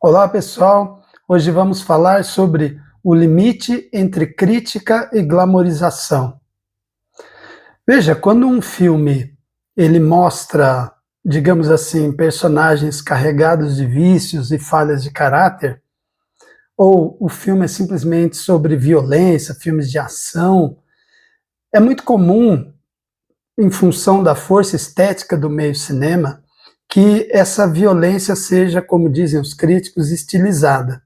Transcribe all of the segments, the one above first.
Olá, pessoal. Hoje vamos falar sobre o limite entre crítica e glamorização. Veja, quando um filme ele mostra, digamos assim, personagens carregados de vícios e falhas de caráter, ou o filme é simplesmente sobre violência, filmes de ação, é muito comum, em função da força estética do meio cinema, que essa violência seja, como dizem os críticos, estilizada.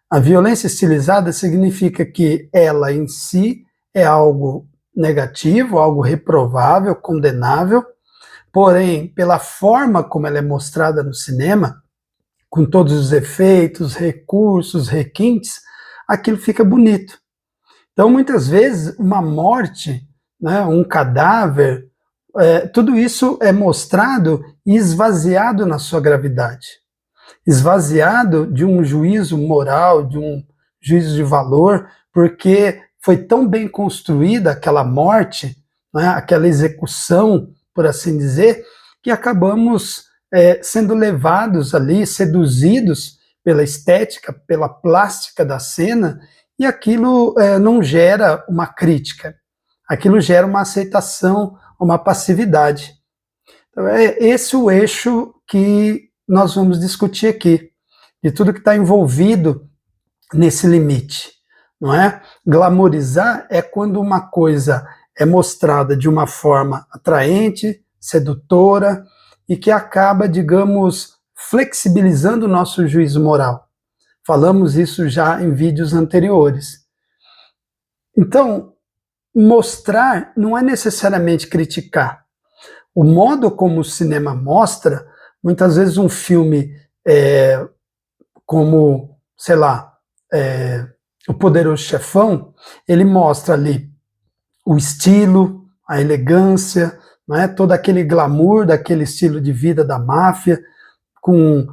A violência estilizada significa que ela em si é algo negativo, algo reprovável, condenável, porém, pela forma como ela é mostrada no cinema, com todos os efeitos, recursos, requintes, aquilo fica bonito. Então, muitas vezes, uma morte, né, um cadáver, tudo isso é mostrado e esvaziado na sua gravidade. Esvaziado de um juízo moral, de um juízo de valor, porque foi tão bem construída aquela morte, né, aquela execução, por assim dizer, que acabamos sendo levados ali, seduzidos pela estética, pela plástica da cena, e aquilo não gera uma crítica, aquilo gera uma aceitação, uma passividade. Então, é esse o eixo que nós vamos discutir aqui, de tudo que está envolvido nesse limite, não é? Glamorizar é quando uma coisa é mostrada de uma forma atraente, sedutora, e que acaba, digamos, flexibilizando o nosso juízo moral. Falamos isso já em vídeos anteriores. Então, mostrar não é necessariamente criticar. O modo como o cinema mostra, muitas vezes um filme como, sei lá, O Poderoso Chefão, ele mostra ali o estilo, a elegância, não é? Todo aquele glamour daquele estilo de vida da máfia, com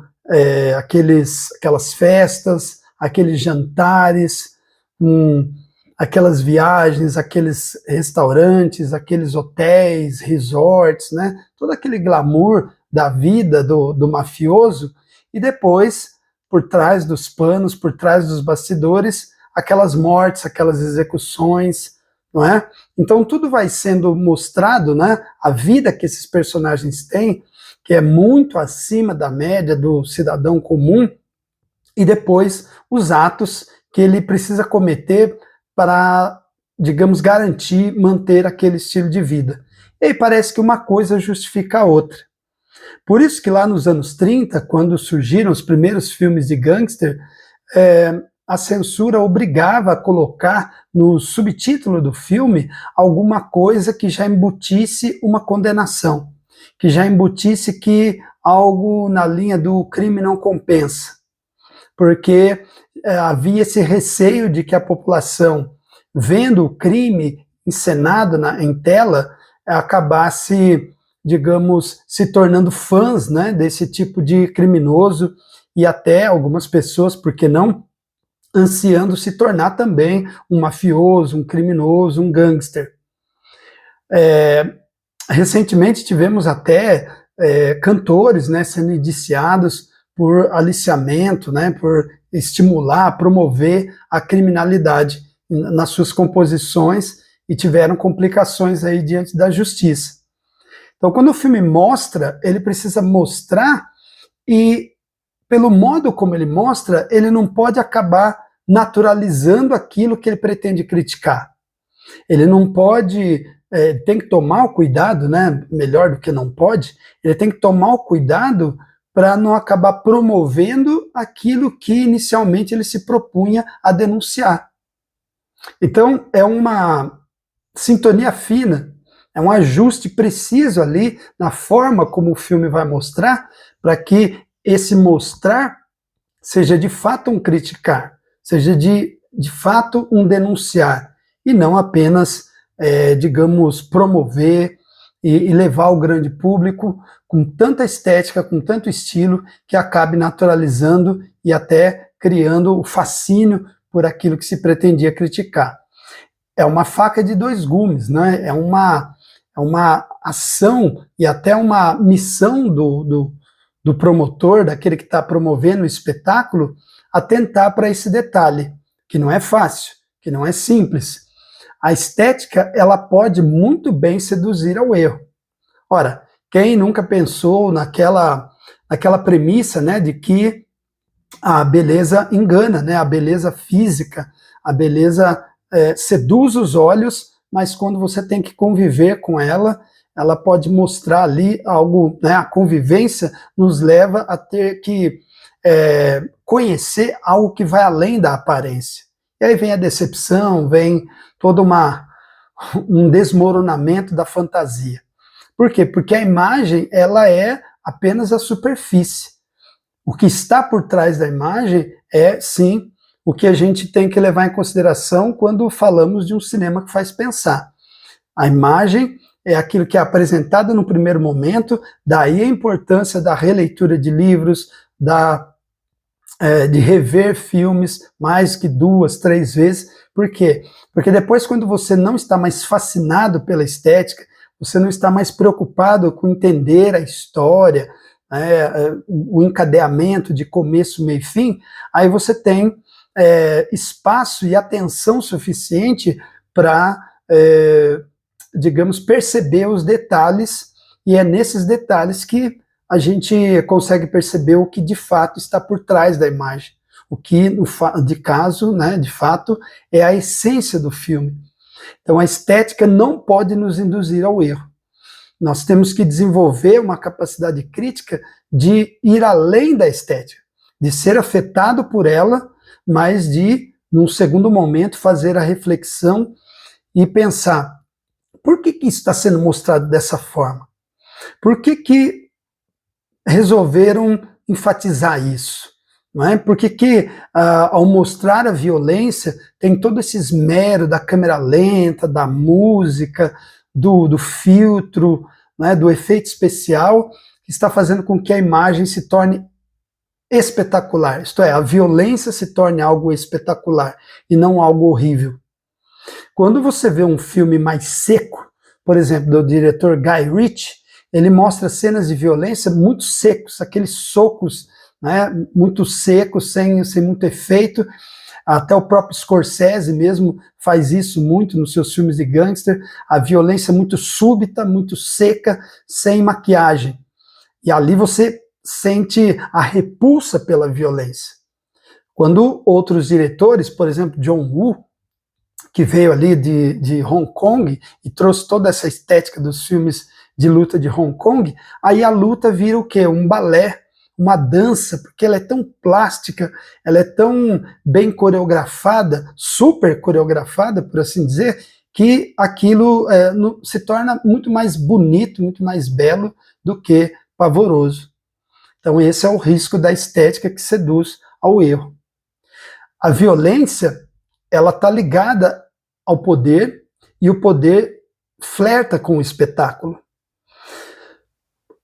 aquelas festas, aqueles jantares, aquelas viagens, aqueles restaurantes, aqueles hotéis, resorts, né? Todo aquele glamour da vida do mafioso, e depois, por trás dos panos, por trás dos bastidores, aquelas mortes, aquelas execuções, não é? Então tudo vai sendo mostrado, né? A vida que esses personagens têm, que é muito acima da média do cidadão comum, e depois os atos que ele precisa cometer para, digamos, garantir, manter aquele estilo de vida. E aí parece que uma coisa justifica a outra. Por isso que lá nos anos 30, quando surgiram os primeiros filmes de gangster, a censura obrigava a colocar no subtítulo do filme alguma coisa que já embutisse uma condenação, que já embutisse que algo na linha do crime não compensa, porque havia esse receio de que a população, vendo o crime encenado em tela, acabasse, digamos, se tornando fãs, né, desse tipo de criminoso, e até algumas pessoas, por que não, ansiando se tornar também um mafioso, um criminoso, um gangster. Recentemente tivemos até cantores, né, sendo indiciados por aliciamento, né, por estimular, promover a criminalidade nas suas composições, e tiveram complicações aí diante da justiça. Então, quando o filme mostra, ele precisa mostrar, e pelo modo como ele mostra, ele não pode acabar naturalizando aquilo que ele pretende criticar. Ele não pode, tem que tomar o cuidado, né, melhor do que não pode, ele tem que tomar o cuidado para não acabar promovendo aquilo que inicialmente ele se propunha a denunciar. Então, é uma sintonia fina, é um ajuste preciso ali na forma como o filme vai mostrar, para que esse mostrar seja de fato um criticar, seja de fato um denunciar, e não apenas, digamos, promover e levar ao grande público com tanta estética, com tanto estilo, que acabe naturalizando e até criando o fascínio por aquilo que se pretendia criticar. É uma faca de dois gumes, né? É uma ação e até uma missão do do promotor, daquele que está promovendo o espetáculo, atentar para esse detalhe, que não é fácil, que não é simples. A estética, ela pode muito bem seduzir ao erro. Ora, quem nunca pensou naquela premissa, né, de que a beleza engana, né, a beleza física, a beleza seduz os olhos, mas quando você tem que conviver com ela, ela pode mostrar ali algo, né, a convivência nos leva a ter que conhecer algo que vai além da aparência. E aí vem a decepção, vem todo um desmoronamento da fantasia. Por quê? Porque a imagem, ela é apenas a superfície. O que está por trás da imagem é, sim, o que a gente tem que levar em consideração quando falamos de um cinema que faz pensar. A imagem é aquilo que é apresentado no primeiro momento, daí a importância da releitura de livros, de rever filmes mais que 2, 3 vezes. Por quê? Porque depois, quando você não está mais fascinado pela estética, você não está mais preocupado com entender a história, o encadeamento de começo, meio e fim, aí você tem espaço e atenção suficiente para, digamos, perceber os detalhes, e é nesses detalhes que a gente consegue perceber o que de fato está por trás da imagem, o que, de fato, é a essência do filme. Então a estética não pode nos induzir ao erro. Nós temos que desenvolver uma capacidade crítica de ir além da estética, de ser afetado por ela, mas de, num segundo momento, fazer a reflexão e pensar, por que isso está sendo mostrado dessa forma? Por que resolveram enfatizar isso? Não é? Por que ao mostrar a violência, tem todo esse esmero da câmera lenta, da música, do filtro, né, do efeito especial, que está fazendo com que a imagem se torne espetacular, isto é, a violência se torne algo espetacular e não algo horrível. Quando você vê um filme mais seco, por exemplo, do diretor Guy Ritchie, ele mostra cenas de violência muito secos, aqueles socos, né, muito secos, sem muito efeito. Até o próprio Scorsese mesmo faz isso muito nos seus filmes de gangster, a violência muito súbita, muito seca, sem maquiagem. E ali você sente a repulsa pela violência. Quando outros diretores, por exemplo, John Woo, que veio ali de Hong Kong e trouxe toda essa estética dos filmes de luta de Hong Kong, aí a luta vira o quê? Um balé, uma dança, porque ela é tão plástica, ela é tão bem coreografada, super coreografada, por assim dizer, que aquilo se torna muito mais bonito, muito mais belo do que pavoroso. Então esse é o risco da estética que seduz ao erro. A violência, ela está ligada ao poder, e o poder flerta com o espetáculo.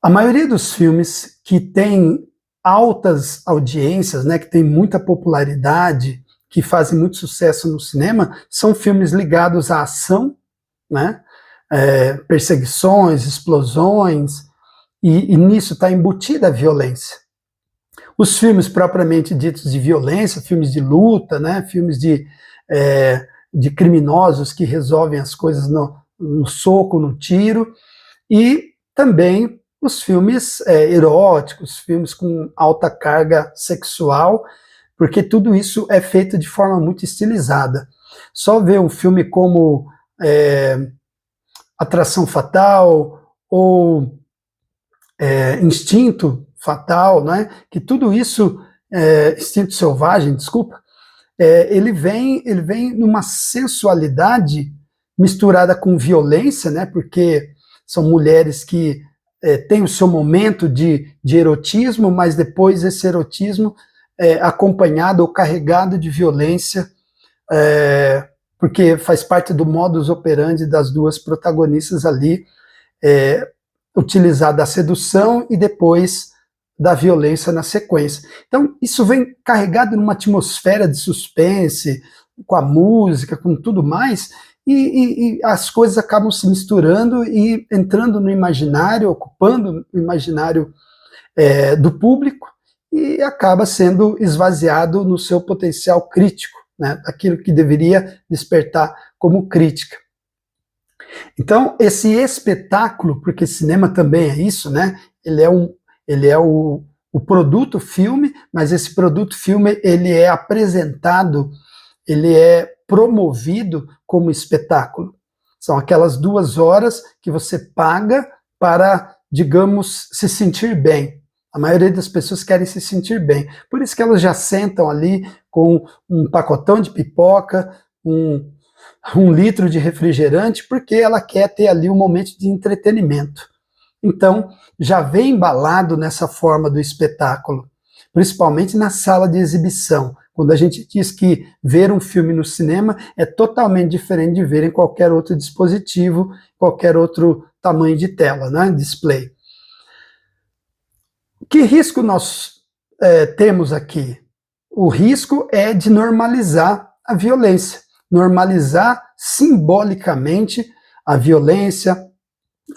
A maioria dos filmes que tem altas audiências, né, que tem muita popularidade, que fazem muito sucesso no cinema, são filmes ligados à ação, né, perseguições, explosões, e nisso está embutida a violência. Os filmes propriamente ditos de violência, filmes de luta, né, filmes de criminosos que resolvem as coisas no soco, no tiro, e também os filmes eróticos, filmes com alta carga sexual, porque tudo isso é feito de forma muito estilizada. Só ver um filme como Atração Fatal ou Instinto Fatal, né? Que tudo isso, Instinto Selvagem, desculpa, ele vem numa sensualidade misturada com violência, né? Porque são mulheres que têm o seu momento de erotismo, mas depois esse erotismo é acompanhado ou carregado de violência, porque faz parte do modus operandi das duas protagonistas ali, utilizar da sedução e depois da violência na sequência. Então isso vem carregado numa atmosfera de suspense, com a música, com tudo mais, e as coisas acabam se misturando e entrando no imaginário, ocupando o imaginário do público e acaba sendo esvaziado no seu potencial crítico, né, aquilo que deveria despertar como crítica. Então, esse espetáculo, porque cinema também é isso, né? Ele é o produto filme, mas esse produto filme ele é apresentado, ele é promovido como espetáculo. São aquelas 2 horas que você paga para, digamos, se sentir bem. A maioria das pessoas querem se sentir bem. Por isso que elas já sentam ali com um pacotão de pipoca, um litro de refrigerante, porque ela quer ter ali um momento de entretenimento. Então, já vem embalado nessa forma do espetáculo, principalmente na sala de exibição, quando a gente diz que ver um filme no cinema é totalmente diferente de ver em qualquer outro dispositivo, qualquer outro tamanho de tela, né, display. Que risco nós temos aqui? O risco é de normalizar a violência, normalizar simbolicamente a violência,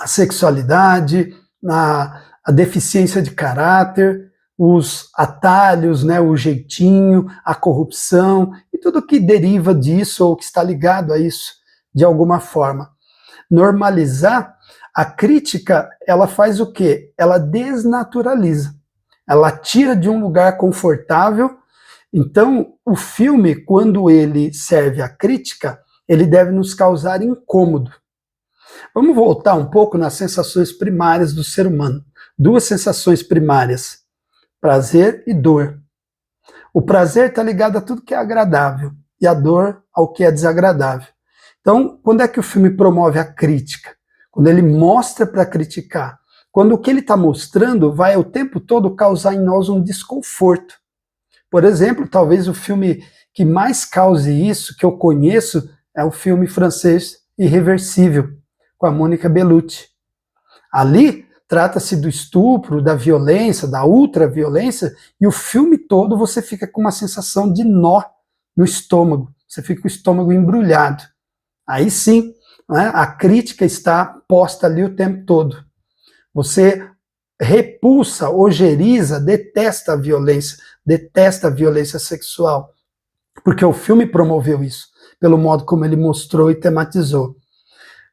a sexualidade, a deficiência de caráter, os atalhos, né, o jeitinho, a corrupção e tudo que deriva disso ou que está ligado a isso de alguma forma. Normalizar, a crítica, ela faz o quê? Ela desnaturaliza. Ela tira de um lugar confortável. Então, o filme, quando ele serve à crítica, ele deve nos causar incômodo. Vamos voltar um pouco nas sensações primárias do ser humano. 2 sensações primárias, prazer e dor. O prazer está ligado a tudo que é agradável e a dor ao que é desagradável. Então, quando é que o filme promove a crítica? Quando ele mostra para criticar. Quando o que ele está mostrando vai o tempo todo causar em nós um desconforto. Por exemplo, talvez o filme que mais cause isso, que eu conheço, é o filme francês Irreversível, com a Mônica Bellucci. Ali trata-se do estupro, da violência, da ultraviolência, e o filme todo você fica com uma sensação de nó no estômago, você fica com o estômago embrulhado. Aí sim, né, a crítica está posta ali o tempo todo. Você repulsa, ojeriza, detesta a violência sexual, porque o filme promoveu isso, pelo modo como ele mostrou e tematizou.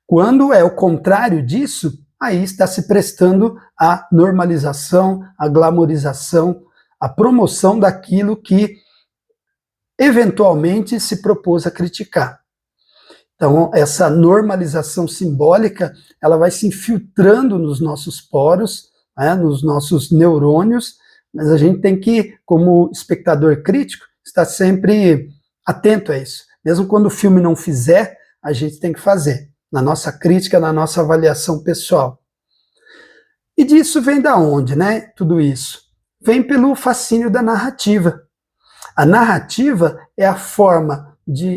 Quando é o contrário disso, aí está se prestando à normalização, à glamorização, à promoção daquilo que eventualmente se propôs a criticar. Então, essa normalização simbólica, ela vai se infiltrando nos nossos poros, né, nos nossos neurônios, mas a gente tem que, como espectador crítico, estar sempre atento a isso. Mesmo quando o filme não fizer, a gente tem que fazer, na nossa crítica, na nossa avaliação pessoal. E disso vem da onde, né, tudo isso? Vem pelo fascínio da narrativa. A narrativa é a forma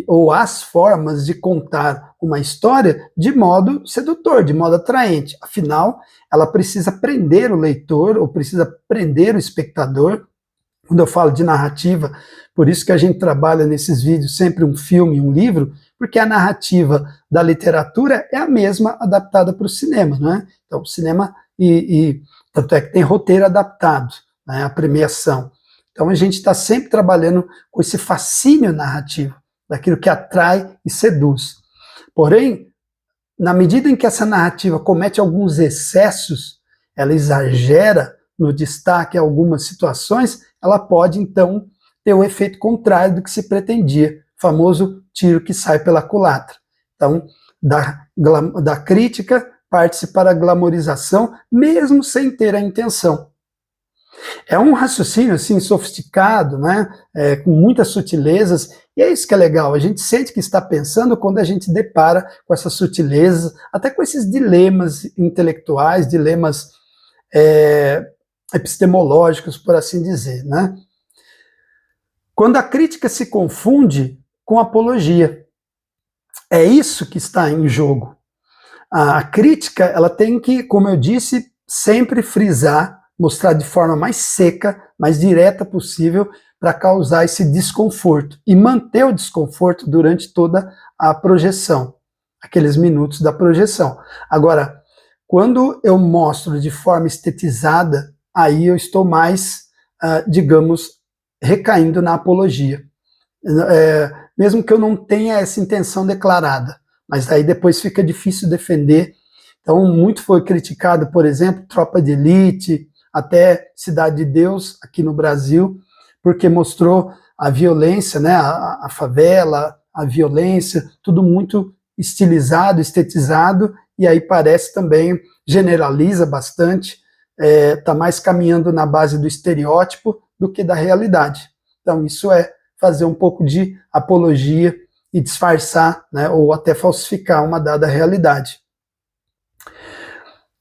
ou as formas de contar uma história de modo sedutor, de modo atraente. Afinal, ela precisa prender o leitor, ou precisa prender o espectador. Quando eu falo de narrativa, por isso que a gente trabalha nesses vídeos sempre um filme, um livro, porque a narrativa da literatura é a mesma adaptada para o cinema, né? Então, o cinema, tanto é que tem roteiro adaptado, né, a premiação. Então, a gente está sempre trabalhando com esse fascínio narrativo, daquilo que atrai e seduz. Porém, na medida em que essa narrativa comete alguns excessos, ela exagera no destaque em algumas situações, ela pode, então, ter o efeito contrário do que se pretendia, o famoso tiro que sai pela culatra. Então, da crítica parte-se para a glamorização, mesmo sem ter a intenção. É um raciocínio assim sofisticado, né? Com muitas sutilezas, e é isso que é legal, a gente sente que está pensando quando a gente depara com essas sutilezas, até com esses dilemas intelectuais, dilemas epistemológicos, por assim dizer, né? Quando a crítica se confunde com apologia, é isso que está em jogo. A crítica, ela tem que, como eu disse, sempre frisar, mostrar de forma mais seca, mais direta possível, para causar esse desconforto e manter o desconforto durante toda a projeção, aqueles minutos da projeção. Agora, quando eu mostro de forma estetizada, aí eu estou mais, digamos, recaindo na apologia. Mesmo que eu não tenha essa intenção declarada, mas aí depois fica difícil defender. Então, muito foi criticado, por exemplo, Tropa de Elite, até Cidade de Deus, aqui no Brasil, porque mostrou a violência, né, a favela, a violência, tudo muito estilizado, estetizado, e aí parece também, generaliza bastante, está mais caminhando na base do estereótipo do que da realidade. Então, isso é fazer um pouco de apologia e disfarçar, né, ou até falsificar uma dada realidade.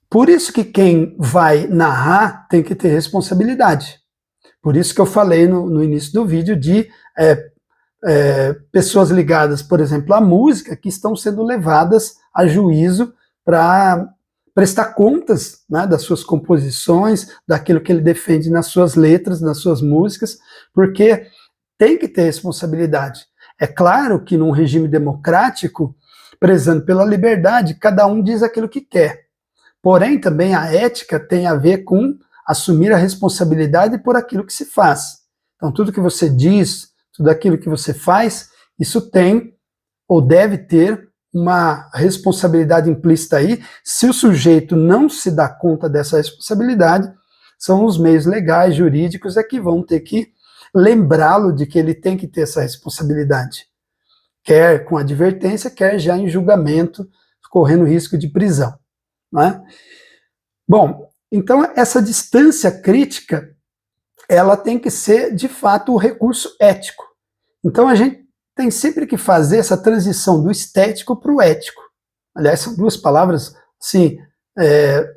Por isso que quem vai narrar tem que ter responsabilidade. Por isso que eu falei no início do vídeo de pessoas ligadas, por exemplo, à música, que estão sendo levadas a juízo para prestar contas, né, das suas composições, daquilo que ele defende nas suas letras, nas suas músicas, porque tem que ter responsabilidade. É claro que num regime democrático, prezando pela liberdade, cada um diz aquilo que quer. Porém, também a ética tem a ver com assumir a responsabilidade por aquilo que se faz. Então, tudo que você diz, tudo aquilo que você faz, isso tem ou deve ter uma responsabilidade implícita aí. Se o sujeito não se dá conta dessa responsabilidade, são os meios legais, jurídicos, que vão ter que lembrá-lo de que ele tem que ter essa responsabilidade. Quer com advertência, quer já em julgamento, correndo risco de prisão. Né? Bom, então essa distância crítica, ela tem que ser, de fato, o recurso ético. Então a gente tem sempre que fazer essa transição do estético para o ético. Aliás, são duas palavras, assim,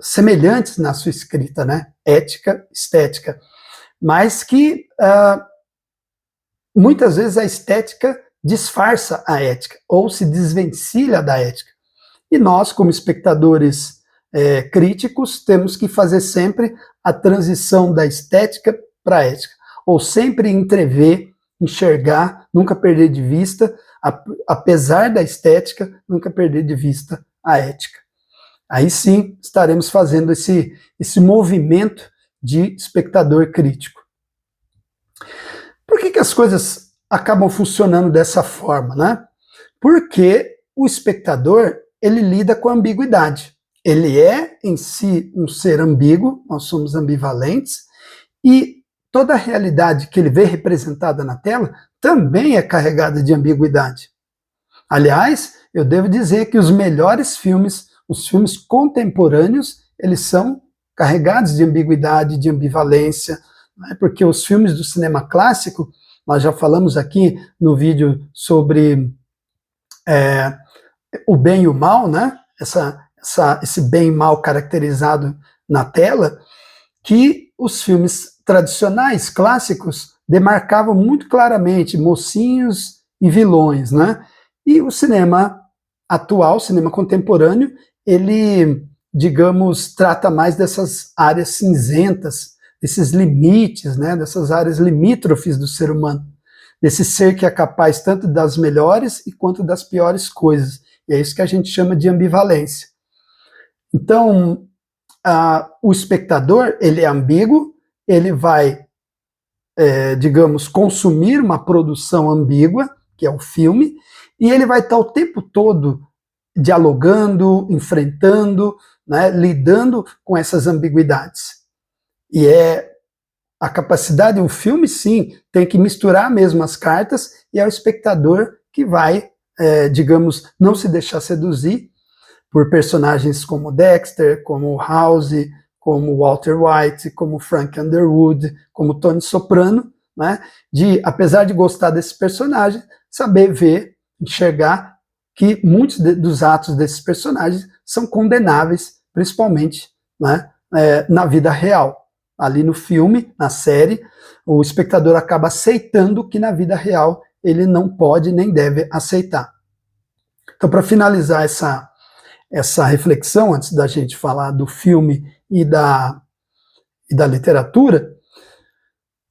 semelhantes na sua escrita, né? Ética, estética. Mas que muitas vezes a estética disfarça a ética, ou se desvencilha da ética. E nós, como espectadores críticos, temos que fazer sempre a transição da estética para a ética, ou sempre entrever, enxergar, nunca perder de vista, apesar da estética, nunca perder de vista a ética. Aí sim estaremos fazendo esse movimento de espectador crítico. Por que as coisas acabam funcionando dessa forma, né? Porque o espectador, ele lida com a ambiguidade. Ele é, em si, um ser ambíguo, nós somos ambivalentes, e toda a realidade que ele vê representada na tela também é carregada de ambiguidade. Aliás, eu devo dizer que os melhores filmes, os filmes contemporâneos, eles são carregados de ambiguidade, de ambivalência, né? Porque os filmes do cinema clássico, nós já falamos aqui no vídeo sobre o bem e o mal, né? Esse bem e mal caracterizado na tela, que os filmes tradicionais, clássicos, demarcavam muito claramente mocinhos e vilões, né? E o cinema atual, o cinema contemporâneo, ele, digamos, trata mais dessas áreas cinzentas, desses limites, né? Dessas áreas limítrofes do ser humano, desse ser que é capaz tanto das melhores quanto das piores coisas. E é isso que a gente chama de ambivalência. Então, o espectador, ele é ambíguo, ele vai, digamos, consumir uma produção ambígua, que é o filme, e ele vai estar o tempo todo dialogando, enfrentando, né, lidando com essas ambiguidades. E a capacidade, o filme, sim, tem que misturar mesmo as cartas, e é o espectador que vai, digamos, não se deixar seduzir por personagens como Dexter, como House, como Walter White, como Frank Underwood, como Tony Soprano, né? Apesar de gostar desse personagem, saber ver, enxergar que muitos dos atos desses personagens são condenáveis, principalmente, né, na vida real. Ali no filme, na série, o espectador acaba aceitando que na vida real ele não pode nem deve aceitar. Então, para finalizar essa reflexão, antes da gente falar do filme e da literatura,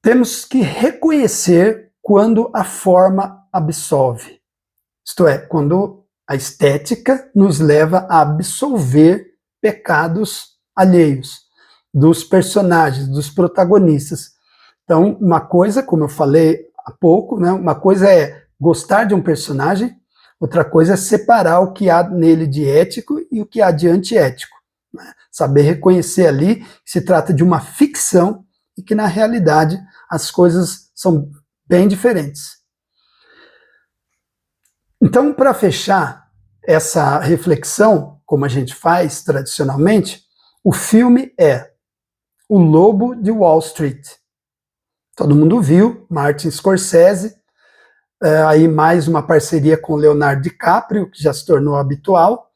temos que reconhecer quando a forma absolve. Isto é, quando a estética nos leva a absolver pecados alheios. dos personagens, dos protagonistas. Então, uma coisa, como eu falei há pouco, né, uma coisa é gostar de um personagem, outra coisa é separar o que há nele de ético e o que há de antiético. Né? Saber reconhecer ali que se trata de uma ficção e que, na realidade, as coisas são bem diferentes. Então, para fechar essa reflexão, como a gente faz tradicionalmente, o filme é O Lobo de Wall Street. Todo mundo viu, Martin Scorsese, aí mais uma parceria com Leonardo DiCaprio, que já se tornou habitual.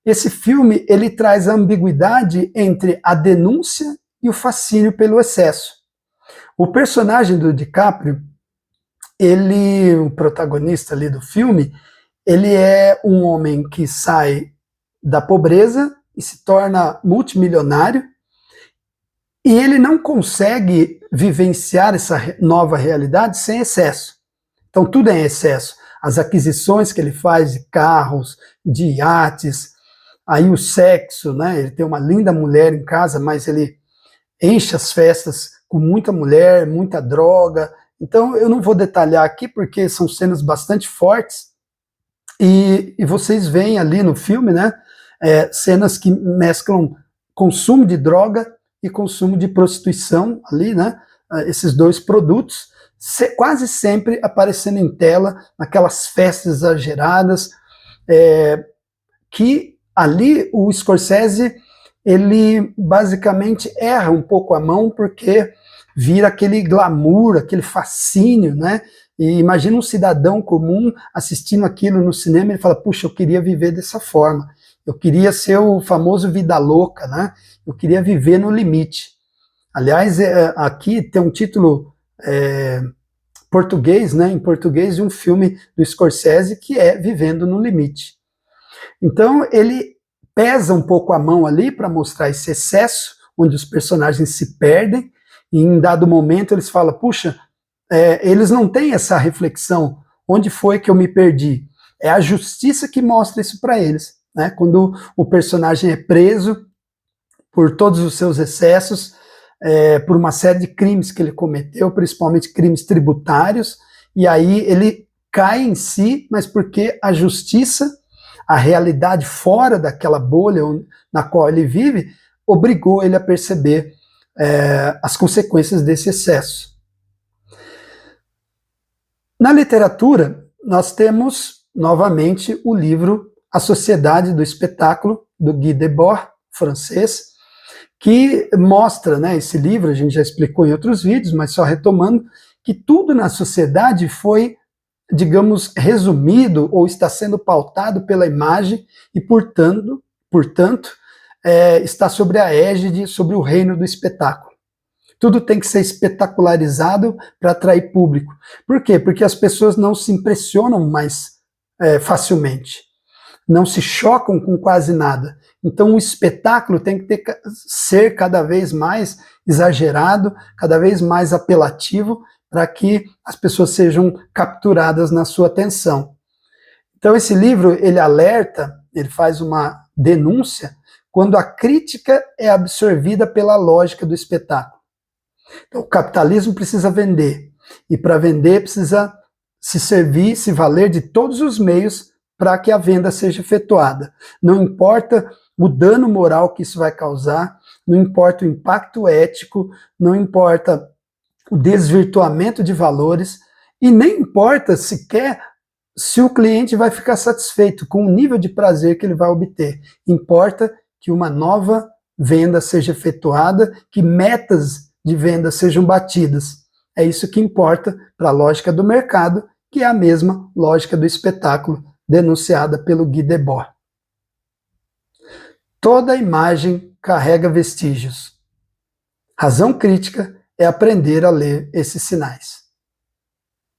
Esse filme, ele traz a ambiguidade entre a denúncia e o fascínio pelo excesso. O personagem do DiCaprio, ele, o protagonista ali do filme, ele é um homem que sai da pobreza e se torna multimilionário, e ele não consegue vivenciar essa nova realidade sem excesso. Então tudo é em excesso. As aquisições que ele faz de carros, de iates, aí o sexo, né? Ele tem uma linda mulher em casa, mas ele enche as festas com muita mulher, muita droga. Então eu não vou detalhar aqui porque são cenas bastante fortes e vocês veem ali no filme, né? Cenas que mesclam consumo de droga e consumo de prostituição ali, né? Esses dois produtos, quase sempre aparecendo em tela, naquelas festas exageradas, que ali o Scorsese, ele basicamente erra um pouco a mão, porque vira aquele glamour, aquele fascínio, né? E imagina um cidadão comum assistindo aquilo no cinema, ele fala, puxa, eu queria viver dessa forma, eu queria ser o famoso vida louca, né? Eu queria viver no limite. Aliás, aqui tem um título português, né, em português, de um filme do Scorsese que é Vivendo no Limite. Então, ele pesa um pouco a mão ali para mostrar esse excesso, onde os personagens se perdem, e em dado momento eles falam, puxa, eles não têm essa reflexão, onde foi que eu me perdi? É a justiça que mostra isso para eles, né? Quando o personagem é preso por todos os seus excessos, por uma série de crimes que ele cometeu, principalmente crimes tributários, e aí ele cai em si, mas porque a justiça, a realidade fora daquela bolha na qual ele vive, obrigou ele a perceber as consequências desse excesso. Na literatura, nós temos, novamente, o livro A Sociedade do Espetáculo, do Guy Debord, francês, que mostra, né, esse livro, a gente já explicou em outros vídeos, mas só retomando, que tudo na sociedade foi, digamos, resumido ou está sendo pautado pela imagem e, portanto, está sobre a égide, sobre o reino do espetáculo. Tudo tem que ser espetacularizado para atrair público. Por quê? Porque as pessoas não se impressionam mais facilmente, não se chocam com quase nada. Então o espetáculo tem que ser cada vez mais exagerado, cada vez mais apelativo, para que as pessoas sejam capturadas na sua atenção. Então esse livro, ele alerta, ele faz uma denúncia, quando a crítica é absorvida pela lógica do espetáculo. Então, o capitalismo precisa vender, e para vender precisa se servir, se valer de todos os meios para que a venda seja efetuada. Não importa o dano moral que isso vai causar, não importa o impacto ético, não importa o desvirtuamento de valores, e nem importa sequer se o cliente vai ficar satisfeito com o nível de prazer que ele vai obter. Importa que uma nova venda seja efetuada, que metas de venda sejam batidas. É isso que importa para a lógica do mercado, que é a mesma lógica do espetáculo denunciada pelo Guy Debord. Toda imagem carrega vestígios. Razão crítica é aprender a ler esses sinais.